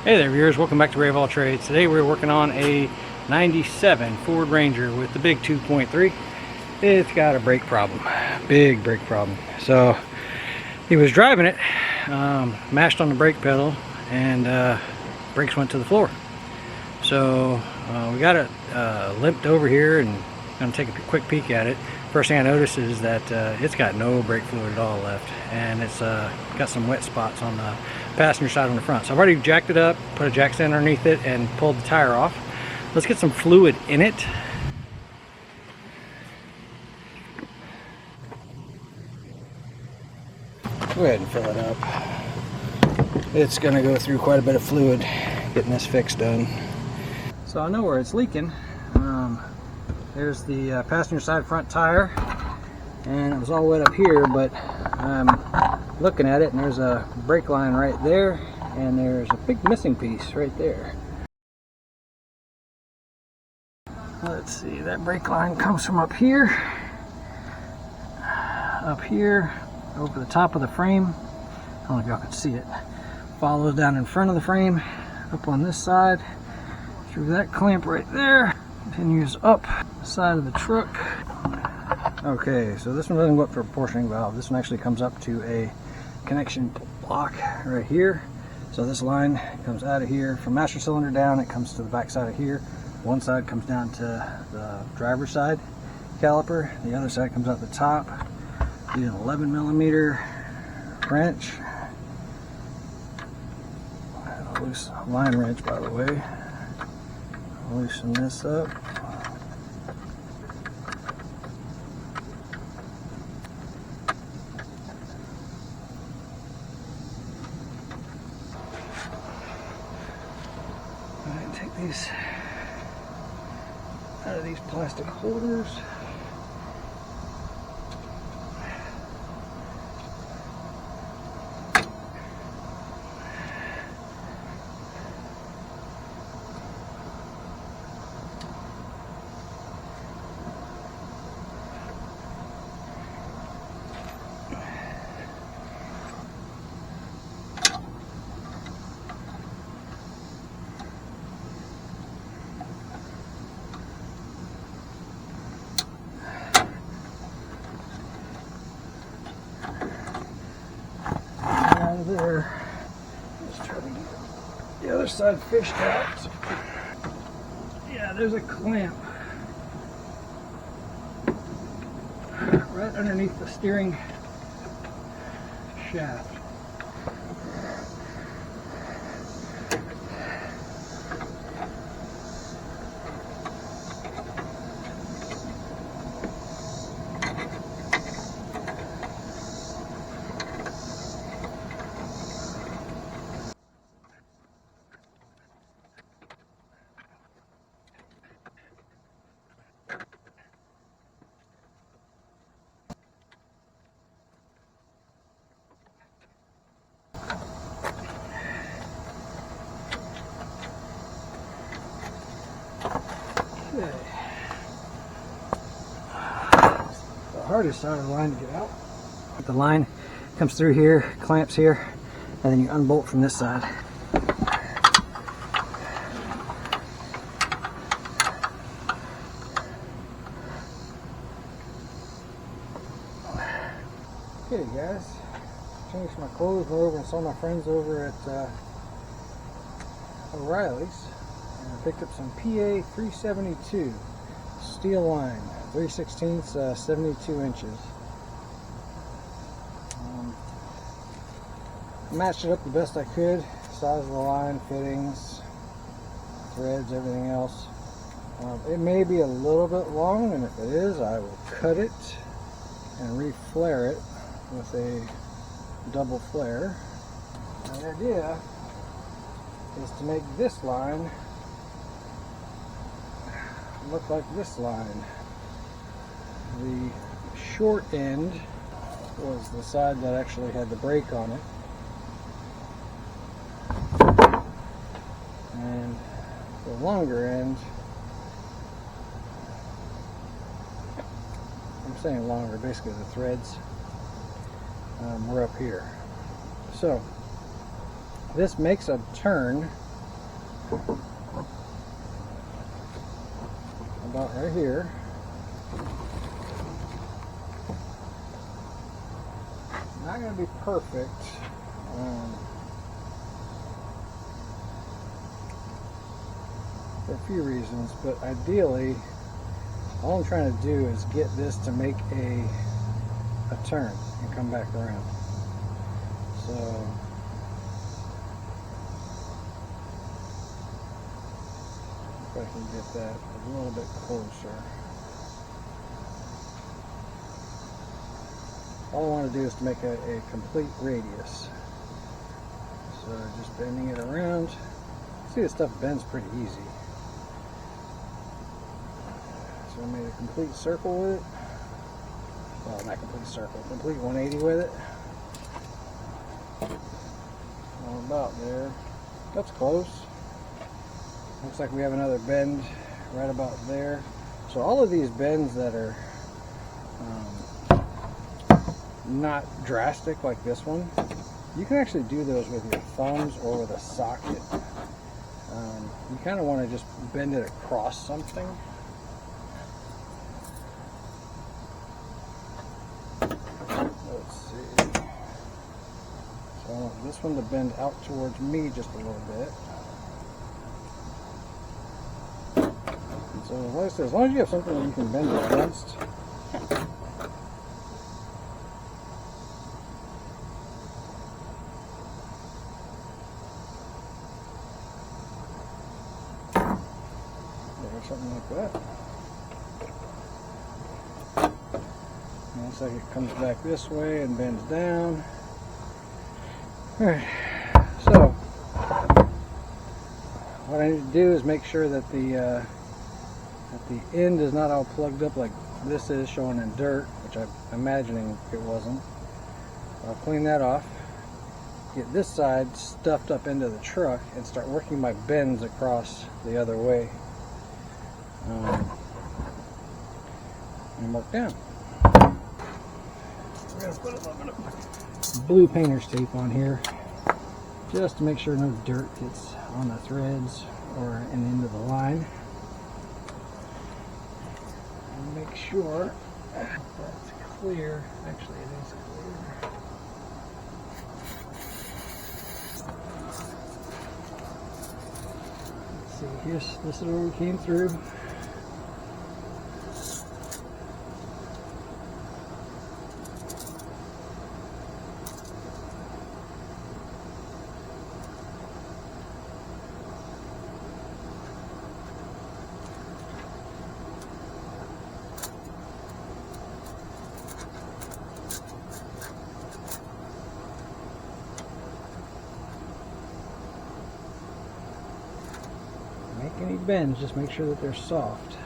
Hey there viewers, welcome back to Ray of All Trades. Today we're working on a 97 Ford Ranger with the big 2.3. It's got a brake problem, big brake problem. So he was driving it, mashed on the brake pedal, and brakes went to the floor. So we got it limped over here and gonna take a quick peek at it. First thing I noticed is that it's got no brake fluid at all left, and it's got some wet spots on the passenger side on the front. So I've already jacked it up, put a jack stand underneath it, and pulled the tire off. Let's get some fluid in it. Go ahead and fill it up. It's going to go through quite a bit of fluid getting this fix done. So I know where it's leaking. There's the passenger side front tire, and it was all wet up here, but I'm looking at it and there's a brake line right there, and there's a big missing piece right there. Let's see, that brake line comes from up here, over the top of the frame. I don't know if y'all can see it. Follows down in front of the frame, up on this side, through that clamp right there, continues up the side of the truck. Okay, so this one doesn't go up to a portioning valve. This one actually comes up to a connection block right here. So this line comes out of here from master cylinder down. It comes to the back side of here. One side comes down to the driver's side caliper. The other side comes out the top. Use an 11mm wrench. A loose line wrench, by the way. Loosen this up. Alright, take these out of these plastic holders. There. Just try to get the other side fished out. Yeah, there's a clamp right underneath the steering shaft. Okay. The hardest side of the line to get out. The line comes through here, clamps here, and then you unbolt from this side. Okay guys, changed my clothes, went over and saw my friends over at O'Reilly's, and I picked up some PA 372 steel line, 3/16, 72 inches. Matched it up the best I could, size of the line, fittings, threads, everything else. It may be a little bit long, and if it is, I will cut it and re-flare it with a double flare. And the idea is to make this line look like this line. The short end was the side that actually had the brake on it, and the longer end, I'm saying longer, basically the threads were up here. So this makes a turn About right here. Not going to be perfect. For a few reasons, but ideally all I'm trying to do is get this to make a turn and come back around. So if I can get that a little bit closer. All I want to do is to make a complete radius. So just bending it around. See, this stuff bends pretty easy. So I made a complete circle with it. Well, not complete circle, complete 180 with it. Well, about there. That's close. Looks like we have another bend right about there. So all of these bends that are not drastic like this one, you can actually do those with your thumbs or with a socket. You kind of want to just bend it across something. Let's see. So I want this one to bend out towards me just a little bit. And so like I said, as long as you have something that you can bend it against, something like that. And looks like it comes back this way and bends down. Alright, so what I need to do is make sure that the end is not all plugged up like this is showing in dirt, which I'm imagining it wasn't. I'll clean that off, get this side stuffed up into the truck, and start working my bends across the other way. And work down. We're going to put a little bit of blue painter's tape on here just to make sure no dirt gets on the threads or in the end of the line. And make sure that's clear. Actually, it is clear. Let's see, here's, this is where we came through. Make any bends, just make sure that they're soft.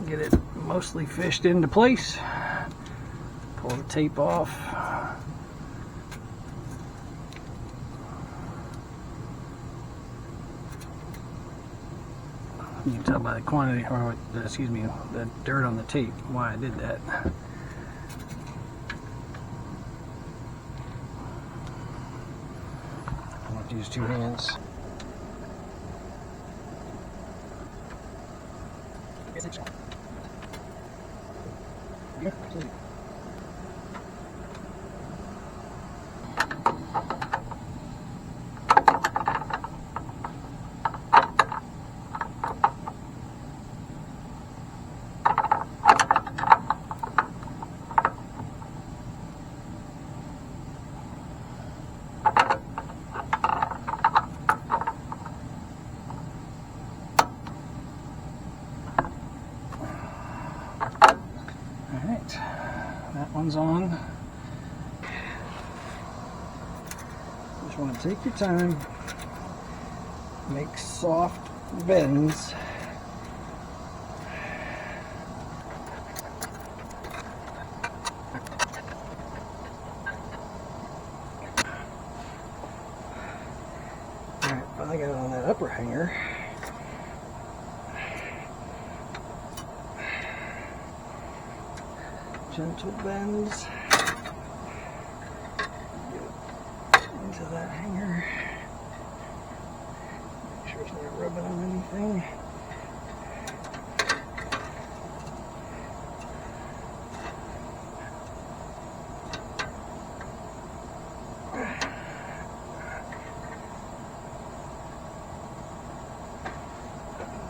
Get it mostly fished into place. Pull the tape off. You can tell by the quantity, or excuse me, the dirt on the tape, why I did that. I want to use 2 hands. one's on. Just want to take your time, make soft bends. Alright, I got it on that upper hanger. Gentle bends into that hanger. Make sure it's not rubbing on anything.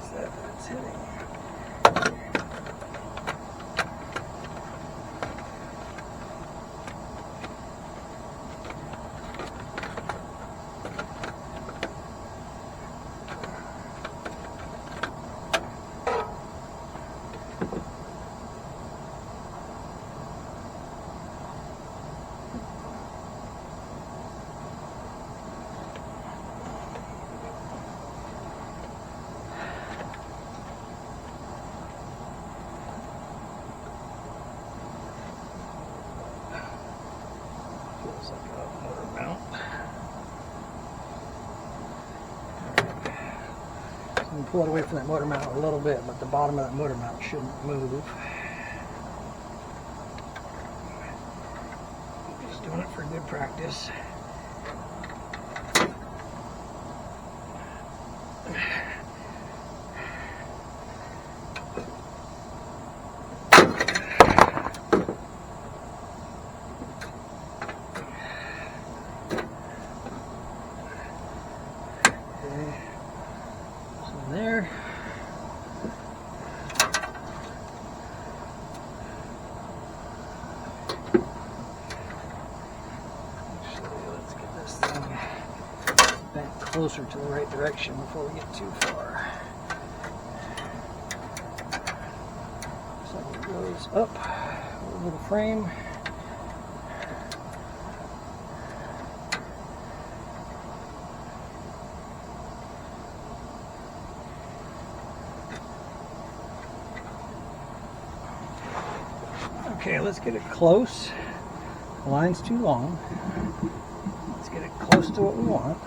Is that what it's hitting? Feels like a motor mount. So I'm going to pull it away from that motor mount a little bit, but the bottom of that motor mount shouldn't move. Just doing it for good practice. There. Actually, let's get this thing bent closer to the right direction before we get too far. So it goes up over the frame. Okay, let's get it close. The line's too long. Let's get it close to what we want.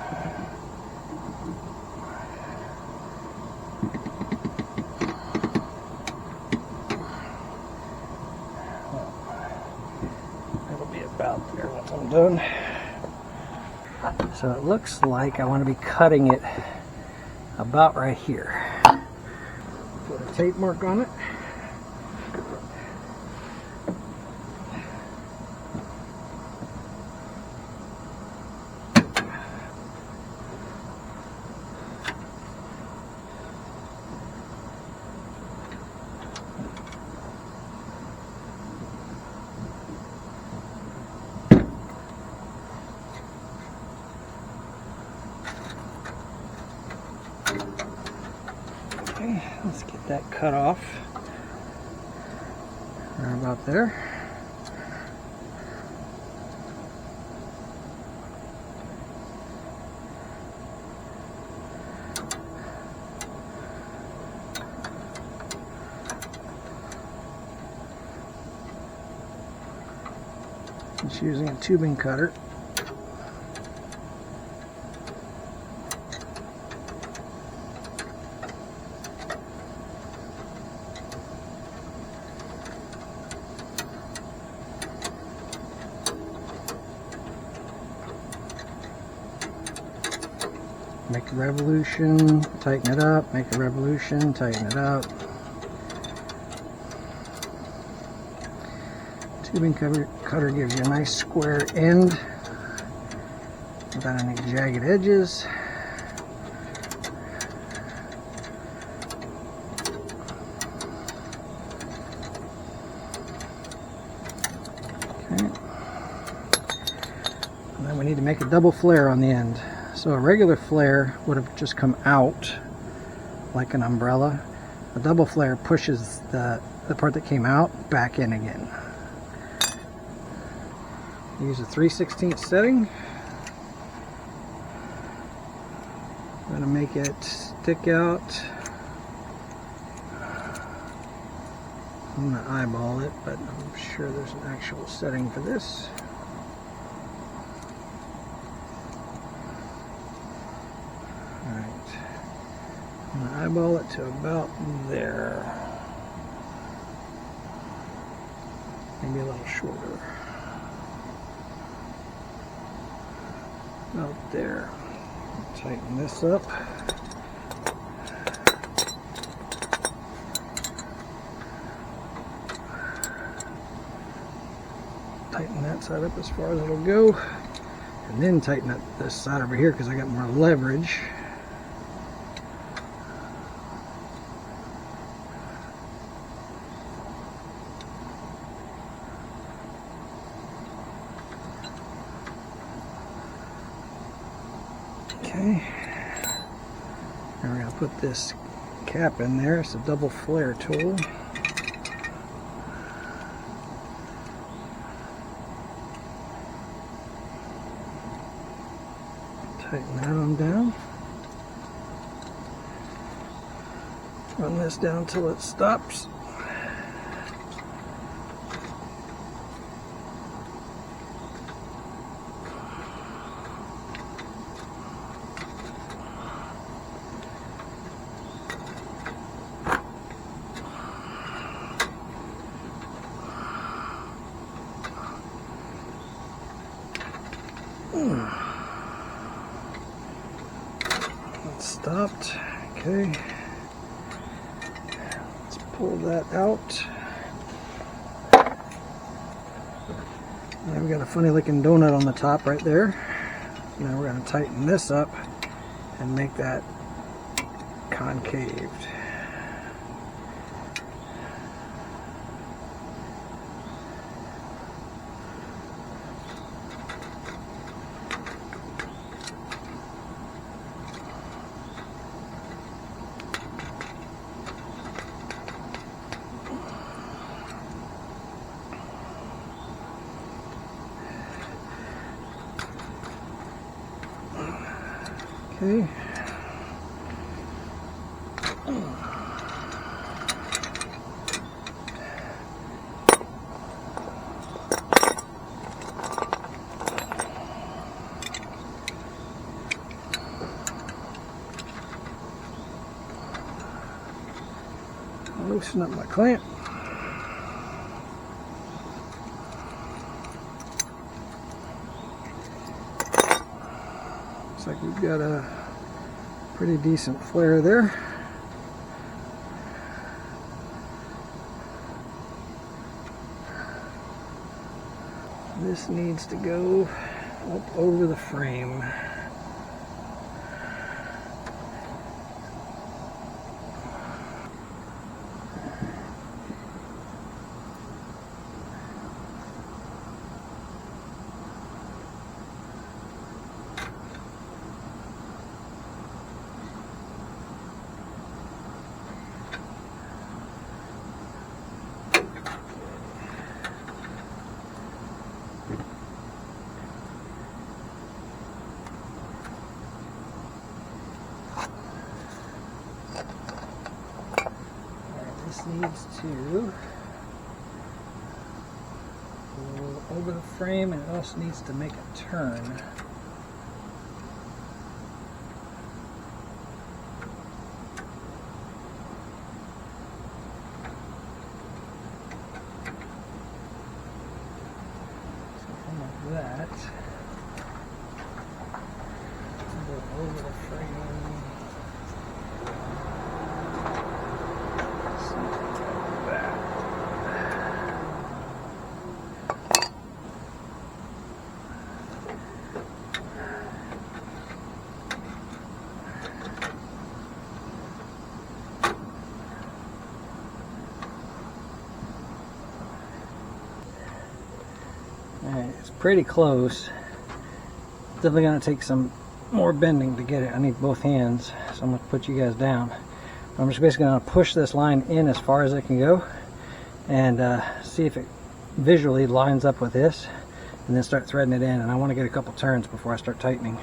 It'll be about there once I'm done. So it looks like I want to be cutting it about right here. Put a tape mark on it. Okay, let's get that cut off. Right about there. Just using a tubing cutter. Make a revolution, tighten it up, make a revolution, tighten it up. Tubing cutter gives you a nice square end without any jagged edges. Okay. And then we need to make a double flare on the end. So a regular flare would have just come out like an umbrella. A double flare pushes the part that came out back in again. Use a 3/16 setting. I'm going to make it stick out. I'm going to eyeball it, but I'm sure there's an actual setting for this. Alright. I'm going to eyeball it to about there. Maybe a little shorter. About there. Tighten this up. Tighten that side up as far as it'll go, and then tighten up this side over here because I got more leverage. Okay, now we're going to put this cap in there. It's a double flare tool. Tighten that on down. Run this down till it stops. Stopped. Okay, let's pull that out. Now we got a funny looking donut on the top right there. Now we're going to tighten this up and make that concaved. Okay. Loosen up my clamp. Looks like we've got a pretty decent flare there. This needs to go up over the frame. Needs to go over the frame, and it also needs to make a turn. Something like that. Go over the frame. Alright, it's pretty close. Definitely going to take some more bending to get it. I need both hands, so I'm going to put you guys down. I'm just basically going to push this line in as far as I can go and see if it visually lines up with this. and then start threading it in, and I want to get a couple turns before I start tightening.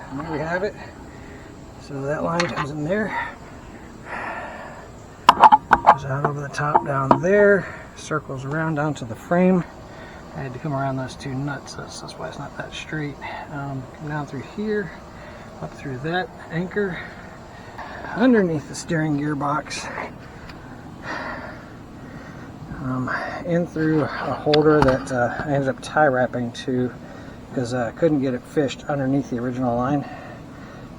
And there we have it. So that line comes in there, goes out over the top down there, circles around down to the frame. I had to come around those two nuts, that's why it's not that straight. Come down through here, up through that anchor, underneath the steering gearbox, in through a holder that I ended up tie wrapping to, because I couldn't get it fished underneath the original line,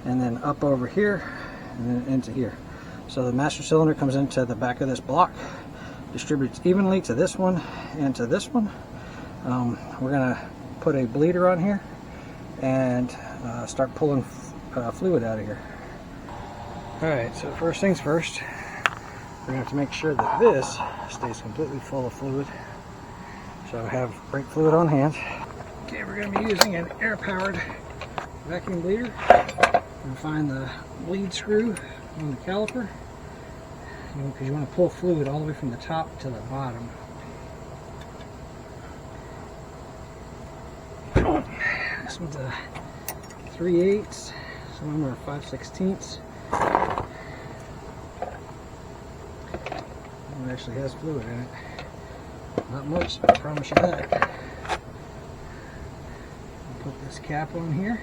and then up over here and then into here. So the master cylinder comes into the back of this block, distributes evenly to this one and to this one. We're gonna put a bleeder on here and start pulling fluid out of here. Alright, so first things first, we're gonna have to make sure that this stays completely full of fluid. So I have brake fluid on hand. Okay, we're going to be using an air-powered vacuum bleeder. And find the bleed screw on the caliper, because you want to pull fluid all the way from the top to the bottom. This one's a 3/8, some of them are 5/16. It actually has fluid in it. Not much, I promise you that. Put this cap on here.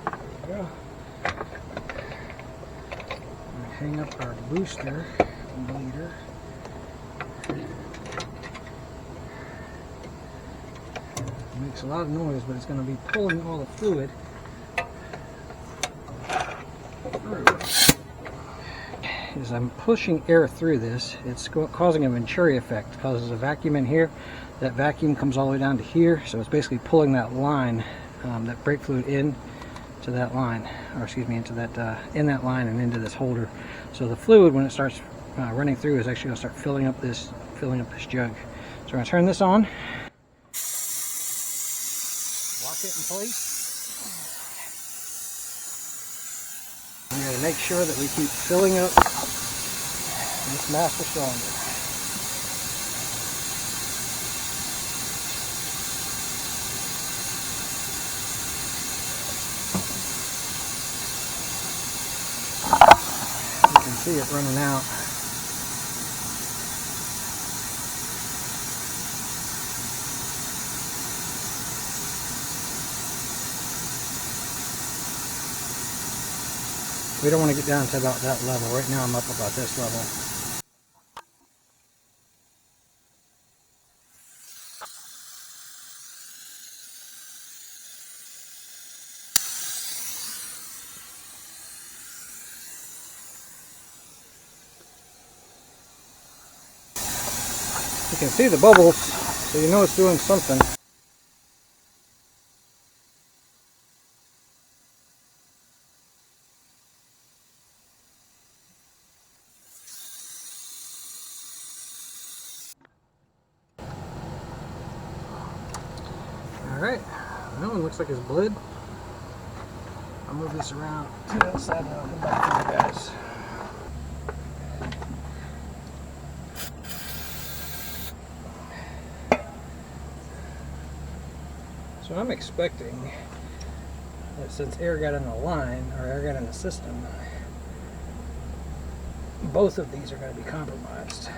There we go. Hang up our booster bleeder. It makes a lot of noise, but it's going to be pulling all the fluid through. As I'm pushing air through this, it's causing a Venturi effect. It causes a vacuum in here. That vacuum comes all the way down to here, so it's basically pulling that line, that brake fluid in to that line, or excuse me, into that in that line and into this holder. So the fluid, when it starts running through, is actually going to start filling up this jug. So we're going to turn this on, lock it in place. I'm going to make sure that we keep filling up this master cylinder. You can see it running out. We don't want to get down to about that level. Right now I'm up about this level. You can see the bubbles, so you know it's doing something. Alright, that one looks like it's bled. I'll move this around to the other side and I'll come back to you guys. So I'm expecting that since air got in the line, or air got in the system, both of these are going to be compromised.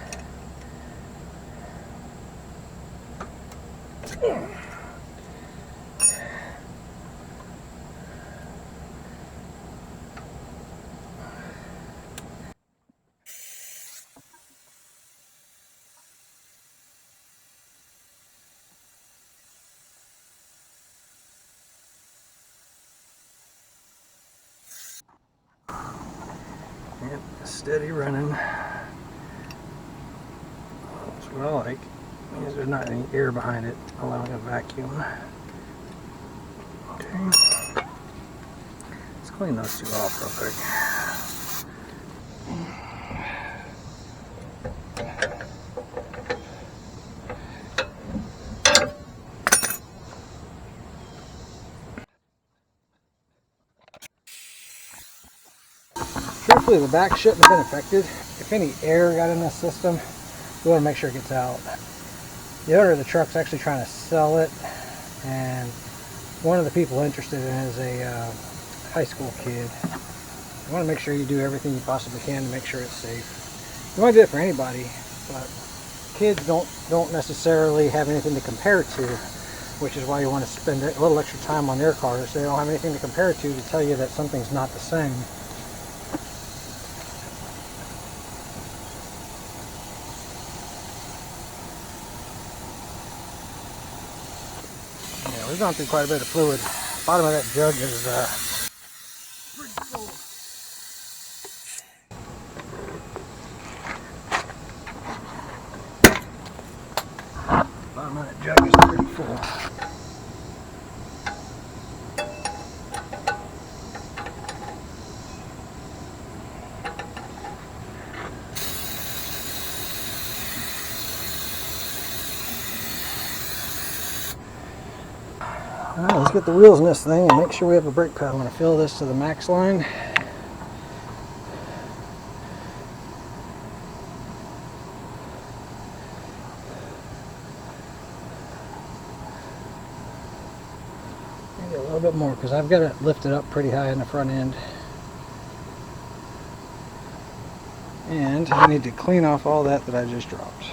Yep, steady running. That's what I like, because there's not any air behind it, allowing a vacuum. Okay. Let's clean those two off real quick. Truthfully, the back shouldn't have been affected. If any air got in the system, we want to make sure it gets out. The owner of the truck's actually trying to sell it, and one of the people interested in it is a high school kid. You want to make sure you do everything you possibly can to make sure it's safe. You want to do it for anybody, but kids don't necessarily have anything to compare to, which is why you want to spend a little extra time on their cars. They don't have anything to compare to tell you that something's not the same. Yeah, we've gone through quite a bit of fluid. The bottom of that jug is pretty full. The bottom of that jug is pretty full. Alright, let's get the wheels in this thing and make sure we have a brake pad. I'm going to fill this to the max line. Maybe a little bit more because I've got it lifted up pretty high in the front end. And I need to clean off all that I just dropped.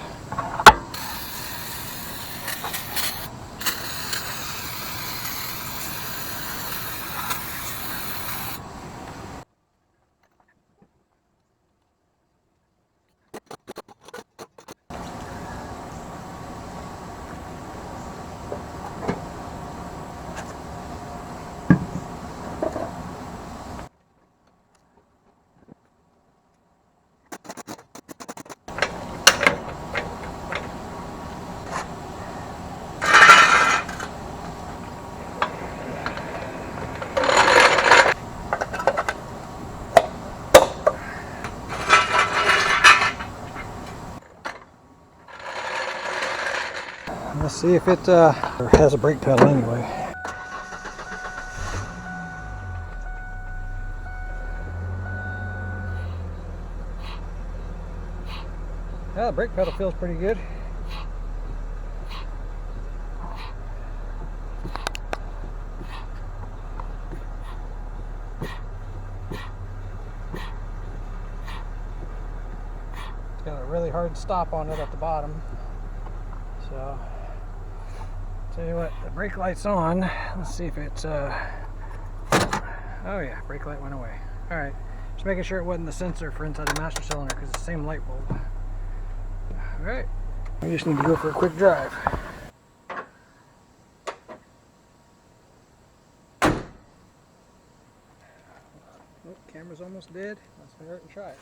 Let's see if it has a brake pedal anyway. Yeah, the brake pedal feels pretty good. It's got a really hard stop on it at the bottom. So, tell you what, the brake light's on. Let's see if it's, oh yeah, brake light went away. Alright, just making sure it wasn't the sensor for inside the master cylinder because it's the same light bulb. Alright, we just need to go for a quick drive. Oh, camera's almost dead. Let's hurry and try it.